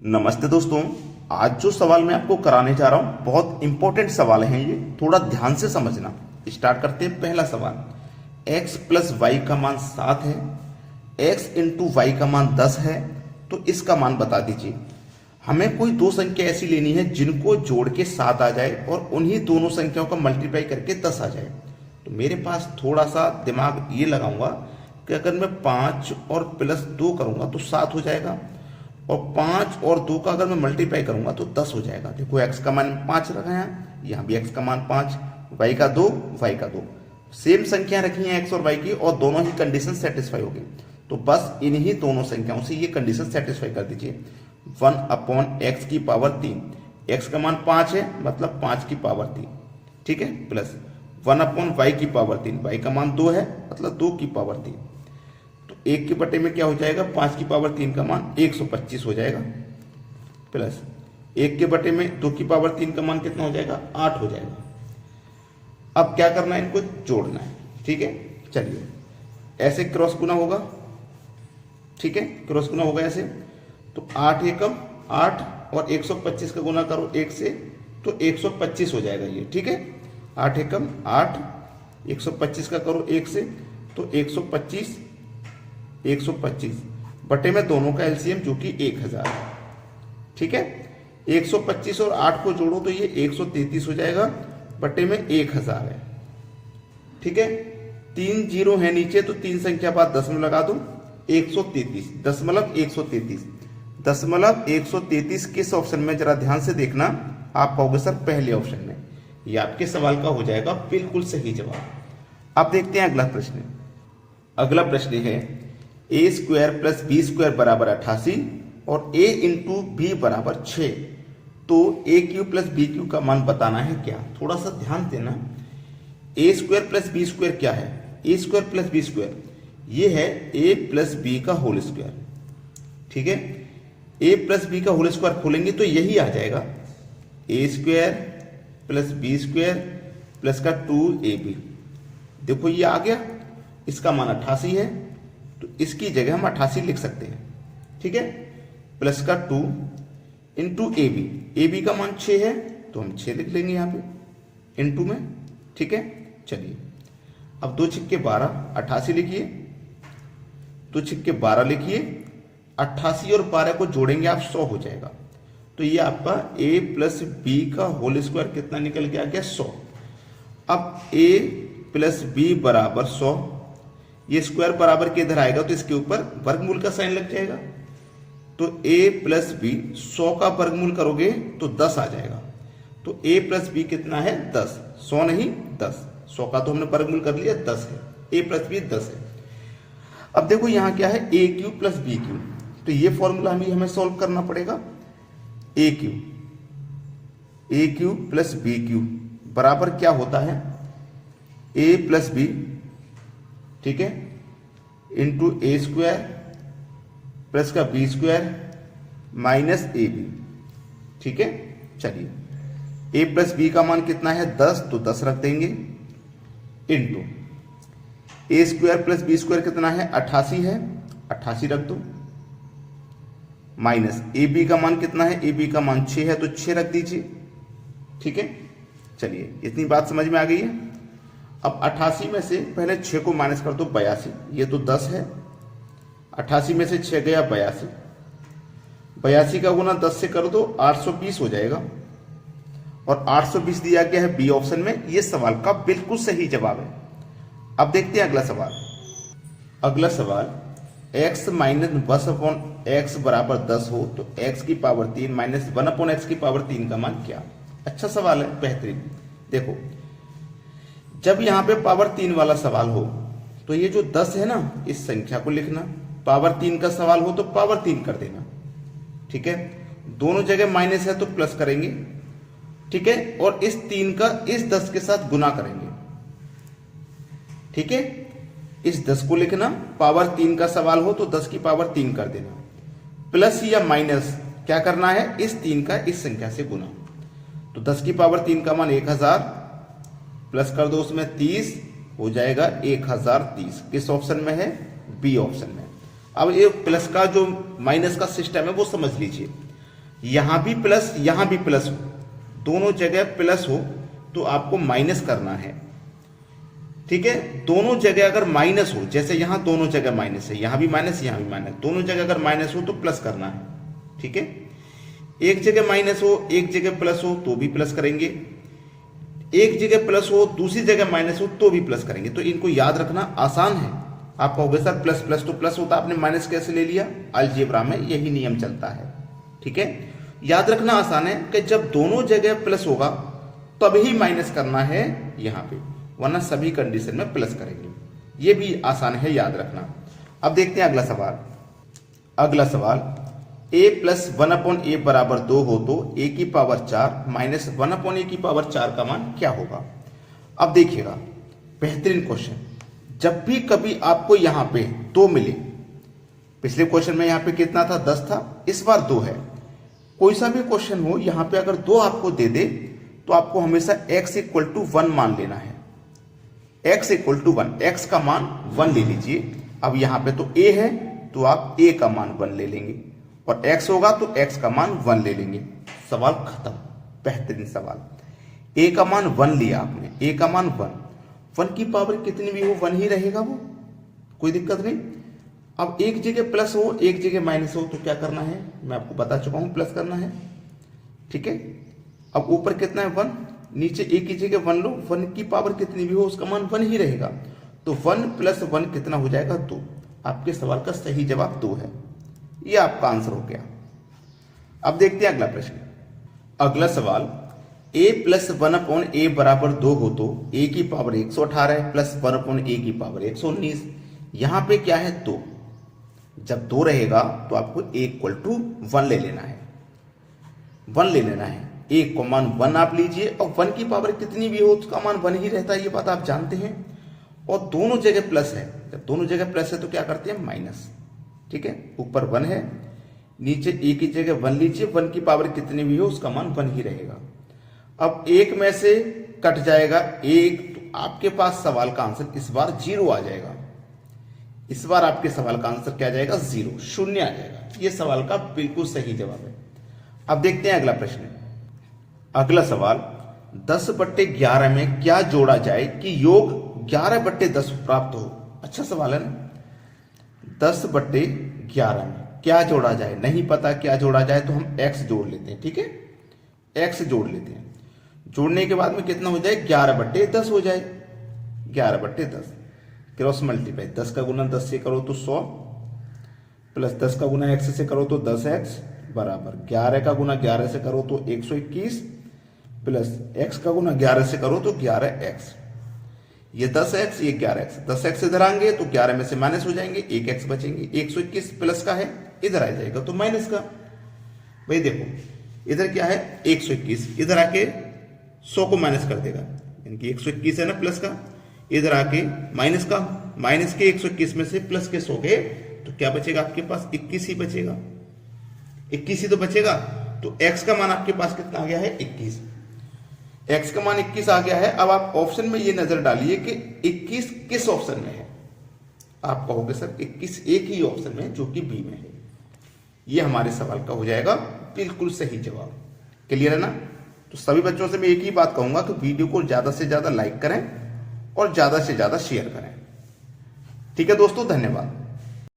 नमस्ते दोस्तों। आज जो सवाल मैं आपको कराने जा रहा हूं बहुत इंपॉर्टेंट सवाल है, ये थोड़ा ध्यान से समझना। स्टार्ट करते हैं। पहला सवाल, x प्लस वाई का मान 7 है, x इंटू वाई का मान 10 है, तो इसका मान बता दीजिए। हमें कोई दो संख्या ऐसी लेनी है जिनको जोड़ के 7 आ जाए और उन्हीं दोनों संख्याओं का मल्टीप्लाई करके 10 आ जाए। तो मेरे पास थोड़ा सा दिमाग ये लगाऊंगा कि अगर मैं 5 और प्लस 2 करूंगा तो 7 हो जाएगा, और 5 और 2 का अगर मैं मल्टीप्लाई करूंगा तो 10 हो जाएगा। देखो x का मान 5 रखा है, यहाँ भी x का मान 5, y का 2, y का 2, सेम संख्या रखी है x और y की, और दोनों ही कंडीशन सेटिस्फाई होगी। तो बस इन्हीं दोनों संख्याओं से ये कंडीशन सेटिस्फाई कर दीजिए। 1/x की पावर 3, x का मान 5 है मतलब 5 की पावर 3, ठीक है, प्लस 1/y की पावर 3, y का मान 2 है मतलब 2 की पावर 3। तो 1 के बटे में क्या हो जाएगा, 5 की पावर 3 का मान 125 हो जाएगा, प्लस 1 के बटे में 2 की पावर 3 का मान कितना हो जाएगा, 8 हो जाएगा। अब क्या करना है, इनको जोड़ना है, ठीक है। चलिए ऐसे क्रॉस गुना होगा, ठीक है, क्रॉस गुना होगा ऐसे। तो 8 एकम 8 और 125 का गुना करो 1 से तो 125 हो जाएगा ये, ठीक है। 8 एकम 8, 125 का करो 1 से तो 125 बटे में दोनों का एलसीएम जो कि 1000, ठीक है। 125 और 8 को जोड़ो तो ये 133 हो जाएगा, बटे में 1000 है, ठीक है। 3 जीरो है नीचे तो 3 संख्या बाद दशमलव लगा दो, 133 दशमलव 133 दशमलव 133 किस ऑप्शन में, जरा ध्यान से देखना। आप कहोगे सर पहले ऑप्शन में, ये आपके सवाल का हो जाएगा बिल्कुल सही जवाब। अब देखते हैं अगला प्रश्न। अगला प्रश्न है ए स्क्वायर प्लस बी स्क्वायर बराबर 88 और ए इंटू बी बराबर 6, तो ए क्यू प्लस बी क्यू का मान बताना है क्या। थोड़ा सा ध्यान देना। ए स्क्वायर प्लस बी स्क्वायर क्या है, ए स्क्वायर प्लस बी स्क्वायर ये है ए प्लस बी का होल स्क्वायर, ठीक है। ए प्लस बी का होल स्क्वायर खोलेंगे तो यही आ जाएगा, ए square plus B square plus का 2ab। देखो ये आ गया, इसका मान 88 है तो इसकी जगह हम 88 लिख सकते हैं, ठीक है, प्लस का 2 into A B, A B का मान 6 है तो हम 6 लिख लेंगे यहाँ पे इंटू में, ठीक है। चलिए अब 2 छिक्के 12, 88 लिखिए, 2 छिक्के 12 लिखिए, 88 और 12 को जोड़ेंगे आप 100 हो जाएगा। तो ये आपका a प्लस बी का होल स्क्वायर कितना निकल के आ गया, 100। अब a प्लस बी बराबर 100, ये स्क्वायर बराबर के इधर आएगा तो इसके ऊपर वर्गमूल का साइन लग जाएगा। तो a प्लस बी 100 का वर्गमूल करोगे तो 10 आ जाएगा। तो a प्लस बी कितना है, 10, 100 नहीं 10, 100 का तो हमने वर्गमूल कर लिया, 10 है, a प्लस बी 10 है। अब देखो यहाँ क्या है, A cube plus B cube, तो ये फॉर्मूला हमें सॉल्व करना पड़ेगा। A cube plus B cube बराबर क्या होता है, ए प्लस बी, ठीक है, इंटू ए स्क्वायर प्लस का B square minus A B, ठीक है। चलिए ए प्लस बी का मान कितना है, 10, तो 10 रख देंगे, into A square plus B square कितना है, 88 है, 88 रख दो, माइनस ए बी का मान कितना है, ए बी का मान 6 है तो 6 रख दीजिए, ठीक है। चलिए इतनी बात समझ में आ गई है। अब 88 में से पहले 6 को माइनस कर दो, 82, ये तो 10 है, 88 में से 6 गया 82, 82 का गुना 10 से कर दो, 820 हो जाएगा, और 820 दिया गया है बी ऑप्शन में, ये सवाल का बिल्कुल सही जवाब है। अब देखते हैं अगला सवाल। अगला सवाल, x माइनस 1/x बराबर 10 हो तो x की पावर 3 माइनस 1/x की पावर 3 का मान क्या। अच्छा सवाल है, बेहतरीन। देखो जब यहाँ पे पावर 3 वाला सवाल हो तो ये जो 10 है ना, इस संख्या को लिखना, पावर 3 का सवाल हो तो पावर 3 कर देना, ठीक है। दोनों जगह माइनस है तो प्लस करेंगे, ठीक है, और इस 3 का इस 10 के साथ गुना करेंगे, ठीक है। इस 10 को लिखना, पावर 3 का सवाल हो तो 10 की पावर 3 कर देना, प्लस या माइनस क्या करना है, इस 3 का इस संख्या से गुना। तो 10 की पावर 3 का मान 1000, प्लस कर दो उसमें 30 हो जाएगा 1030। किस ऑप्शन में है, बी ऑप्शन में। अब ये प्लस का जो माइनस का सिस्टम है वो समझ लीजिए। यहां भी प्लस यहां भी प्लस हो, दोनों जगह प्लस हो तो आपको माइनस करना है। ठीक है, दोनों जगह अगर माइनस हो, जैसे यहां दोनों जगह माइनस है, यहां भी माइनस यहां भी माइनस, दोनों जगह अगर माइनस हो तो प्लस करना है। ठीक है, एक जगह माइनस हो एक जगह प्लस हो तो भी प्लस करेंगे, एक जगह प्लस हो दूसरी जगह माइनस हो तो भी प्लस करेंगे। तो इनको याद रखना आसान है। आप कहोगे सर प्लस प्लस तो प्लस होता, आपने माइनस कैसे ले लिया? अलजेब्रा में यही नियम चलता है। ठीक है, याद रखना आसान है कि जब दोनों जगह प्लस होगा तभी माइनस करना है यहां पे, वरना सभी कंडीशन में प्लस करेंगे। ये भी आसान है याद रखना। अब देखते हैं अगला सवाल। अगला सवाल, a प्लस 1/a बराबर 2 हो तो a की पावर 4 माइनस 1/a की पावर 4 का मान क्या होगा? अब देखिएगा, बेहतरीन क्वेश्चन। जब भी कभी आपको यहां पे 2 मिले, पिछले क्वेश्चन में यहां पे कितना था? 10 था, इस बार 2 है। कोई सा भी क्वेश्चन हो यहां पे अगर 2 आपको दे दे तो आपको हमेशा x इक्वल टू 1 मान लेना है। x इक्वल टू 1, x का मान 1 ले लीजिए। अब यहां पे तो a है तो आप a का मान 1 ले लेंगे, और x होगा तो x का मान 1 ले लेंगे। सवाल खत्म। बेहतरीन सवाल। a का मान 1 लिया आपने, a का मान 1 की पावर कितनी भी हो 1 ही रहेगा, वो कोई दिक्कत नहीं। अब एक जगह प्लस हो एक जगह माइनस हो तो क्या करना है? मैं आपको बता चुका हूं, प्लस करना है। ठीक है, अब ऊपर कितना है? 1, नीचे एक ही जगह 1 लो, 1 की पावर कितनी भी हो उसका मान 1 ही रहेगा। तो 1 प्लस 1 कितना हो जाएगा? 2। आपके सवाल का सही जवाब 2 है। ये आपका आंसर हो गया। अब देखते हैं अगला प्रश्न। अगला सवाल, a प्लस 1/a बराबर 2 हो तो a की पावर 118 प्लस 1/a की पावर 119। यहां पे क्या है? 2। जब 2 रहेगा तो आपको a इक्वल टू 1 ले लेना है। 1 ले लेना है, a को मान 1 आप लीजिए, और 1 की पावर कितनी भी हो उसका मान 1 ही रहता है, ये बात आप जानते हैं। और दोनों जगह प्लस है, जब दोनों जगह प्लस है तो क्या करते हैं? माइनस। ठीक है, ऊपर 1 है, नीचे एक ही जगह 1 लीजिए, 1 की पावर कितनी भी हो उसका मान 1 ही रहेगा। अब एक में से कट जाएगा एक, तो आपके पास सवाल का आंसर इस बार 0 आ जाएगा। इस बार आपके सवाल का आंसर क्या आ जाएगा? 0, 0 आ जाएगा। ये सवाल का बिल्कुल सही जवाब है। अब देखते हैं अगला प्रश्न। अगला सवाल, 10/11 में क्या जोड़ा जाए कि योग 11/10 प्राप्त हो? अच्छा सवाल है ना। 10/11 में क्या जोड़ा जाए? नहीं पता क्या जोड़ा जाए तो हम x जोड़ लेते हैं। ठीक है, x जोड़ लेते हैं। जोड़ने के बाद में कितना हो जाए? 11/10 हो जाए। 11/10 क्रॉस मल्टीप्लाई, 10 का गुना 10 से करो तो 100, प्लस 10 का गुना x से करो तो 10x बराबर 11 का गुना 11 से करो तो 121, प्लस x का गुना 11 से करो तो 11x। ये 10x ये 11x, 10x इधर आएंगे तो 11 में से माइनस हो जाएंगे, 1x बचेंगे। 121 प्लस का है, इधर आ जाएगा तो माइनस का। भाई देखो इधर क्या है? 121, इधर आके 100 को माइनस कर देगा, यानी कि 121 है ना प्लस का, इधर आके माइनस का, माइनस के 121 में से प्लस के 100 गए तो क्या बचेगा आपके पास? 21 ही बचेगा। 21 ही तो बचेगा। तो x का मान आपके पास कितना आ गया है? 21। x का मान 21 आ गया है। अब आप ऑप्शन में ये नजर डालिए कि 21 किस ऑप्शन में है। आप कहोगे सर 21 एक ही ऑप्शन में जो कि बी में है। ये हमारे सवाल का हो जाएगा बिल्कुल सही जवाब। क्लियर है ना? तो सभी बच्चों से मैं एक ही बात कहूंगा कि वीडियो को ज्यादा से ज्यादा लाइक करें और ज्यादा से ज्यादा शेयर करें। ठीक है दोस्तों, धन्यवाद।